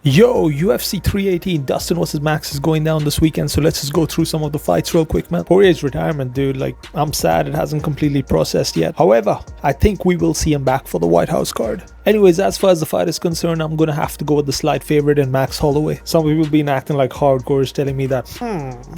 Yo, UFC 318, Dustin vs Max is going down this weekend, so let's just go through some of the fights real quick, man. Poirier's retirement, dude, like, I'm sad it hasn't completely processed yet. However, I think we will see him back for the White House card. Anyways, as far as the fight is concerned, I'm gonna have to go with the slight favorite in Max Holloway. Some people been acting like hardcore, telling me that,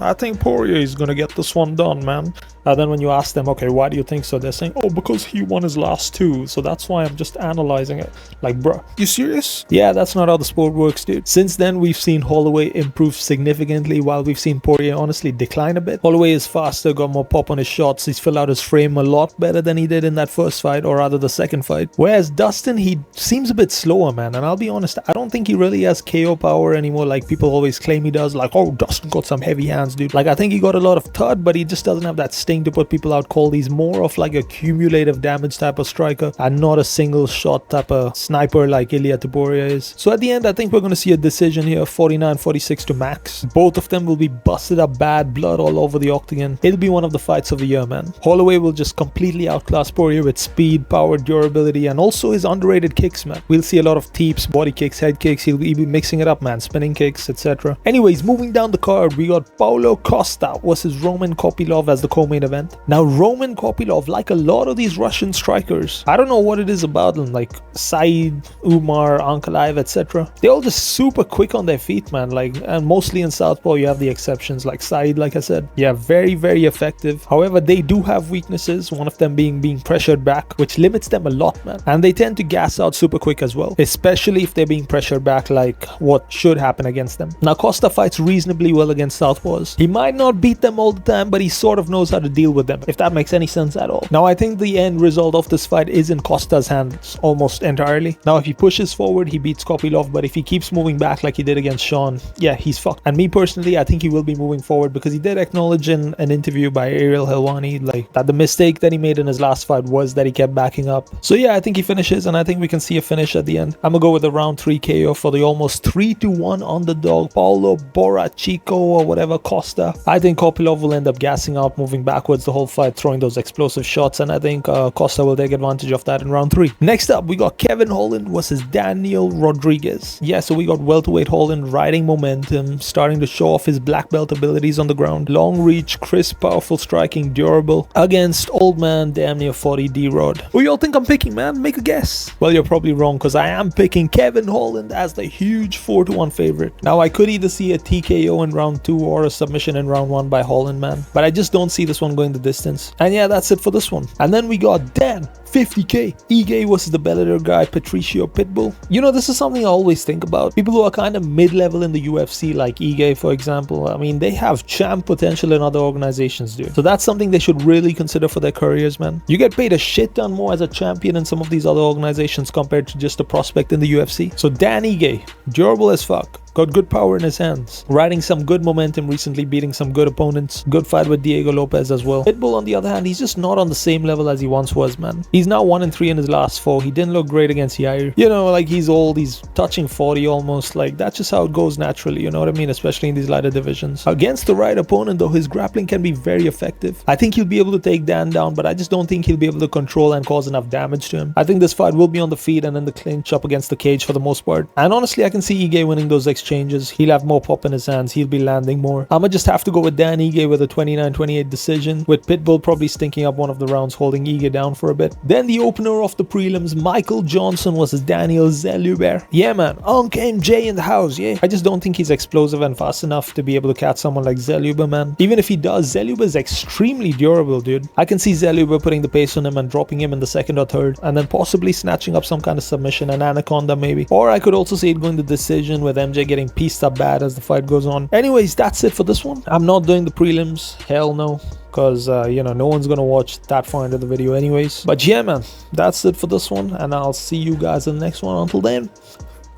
I think Poirier is gonna get this one done, man. And then when you ask them, okay, why do you think so? They're saying, oh, because he won his last two, so that's why I'm just analyzing it. Like, bruh, you serious? Yeah, that's not how the sport works, dude. Since then, we've seen Holloway improve significantly, while we've seen Poirier honestly decline a bit. Holloway is faster, got more pop on his shots, he's filled out his frame a lot better than he did in that first fight, or rather the second fight. Whereas Dustin, he seems a bit slower, man, and I'll be honest, I don't think he really has KO power anymore like people always claim he does. Like, oh, Dustin got some heavy hands, dude. Like, I think he got a lot of thud, but he just doesn't have that sting to put people out cold. He's more of like a cumulative damage type of striker and not a single shot type of sniper like Ilia Poirier is. So at the end, I think we're going to see a decision here, 49-46 to Max. Both of them will be busted up bad, blood all over the octagon. It'll be one of the fights of the year, man. Holloway will just completely outclass Poirier with speed, power, durability, and also his underrated kicks, man. We'll see a lot of teeps, body kicks, head kicks. He'll be mixing it up, man, spinning kicks, etc. Anyways, moving down the card, we got Paulo Costa versus Roman Copylov as the co-main event. Now, Roman Copylov, like a lot of these Russian strikers, I don't know what it is about them, like Said, Umar, Ankalaev, etc. They're all just super quick on their feet, man. Like, and mostly in Southpaw, you have the exceptions, like Said, like I said. Yeah, very, very effective. However, they do have weaknesses, one of them being pressured back, which limits them a lot, man. And they tend to gas out super quick as well, especially if they're being pressured back, like what should happen against them. Now, Costa fights reasonably well against Southpaws. He might not beat them all the time, but he sort of knows how to deal with them, if that makes any sense at all. Now, I think the end result of this fight is in Costa's hands almost entirely. Now, if he pushes forward, he beats Copylov, but if he keeps moving back like he did against Sean, yeah, he's fucked. And me personally, I think he will be moving forward, because he did acknowledge in an interview by Ariel Helwani, like, that the mistake that he made in his last fight was that he kept backing up. So yeah, I think he finishes, and I think we can see a finish at the end. I'm gonna go with a round 3 KO for the almost 3-1 underdog Paulo Borachico or whatever Costa. I think Copilov will end up gassing out, moving backwards the whole fight, throwing those explosive shots, and I think Costa will take advantage of that in round 3. Next up, we got Kevin Holland versus Daniel Rodriguez. Yeah, so we got welterweight Holland riding momentum, starting to show off his black belt abilities on the ground. Long reach, crisp, powerful striking, durable, against old man damn near 40 D-Rod. Who y'all think I'm picking, man? Make a guess. Well, you're probably wrong, because I am picking Kevin Holland as the huge 4-1 favorite. Now, I could either see a TKO in round 2 or a submission in round 1 by Holland, man, but I just don't see this one going the distance. And yeah, that's it for this one. And then we got 50k Ige versus the Bellator guy Patricio Pitbull. You know, this is something I always think about. People who are kind of mid-level in the UFC, like Ige, for example, I mean, they have champ potential in other organizations, dude. So that's something they should really consider for their careers, man. You get paid a shit ton more as a champion in some of these other organizations compared to just a prospect in the UFC. So Dan Ige, durable as fuck, got good power in his hands, riding some good momentum recently, beating some good opponents. Good fight with Diego Lopez as well. Pitbull, on the other hand, he's just not on the same level as he once was, man. He's now 1-3 in his last 4. He didn't look great against Yair. You know, like, he's old, he's touching 40 almost. Like, that's just how it goes naturally, you know what I mean? Especially in these lighter divisions. Against the right opponent, though, his grappling can be very effective. I think he'll be able to take Dan down, but I just don't think he'll be able to control and cause enough damage to him. I think this fight will be on the feet and in the clinch up against the cage for the most part. And honestly, I can see Ige winning those exchanges. He'll have more pop in his hands, he'll be landing more. I'ma just have to go with Dan Ige with a 29-28 decision, with Pitbull probably stinking up one of the rounds, holding Ige down for a bit. Then the opener of the prelims, Michael Johnson versus Daniel Zeluber. Yeah, man, Unc MJ in the house, yeah. I just don't think he's explosive and fast enough to be able to catch someone like Zeluber, man. Even if he does, Zeluber is extremely durable, dude. I can see Zeluber putting the pace on him and dropping him in the second or third, and then possibly snatching up some kind of submission, an anaconda maybe. Or I could also see it going to decision with MJ getting pieced up bad as the fight goes on. Anyways, that's it for this one. I'm not doing the prelims, hell no, because you know, no one's gonna watch that far into the video anyways. But yeah, man, that's it for this one, and I'll see you guys in the next one. Until then,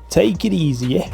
take it easy, yeah.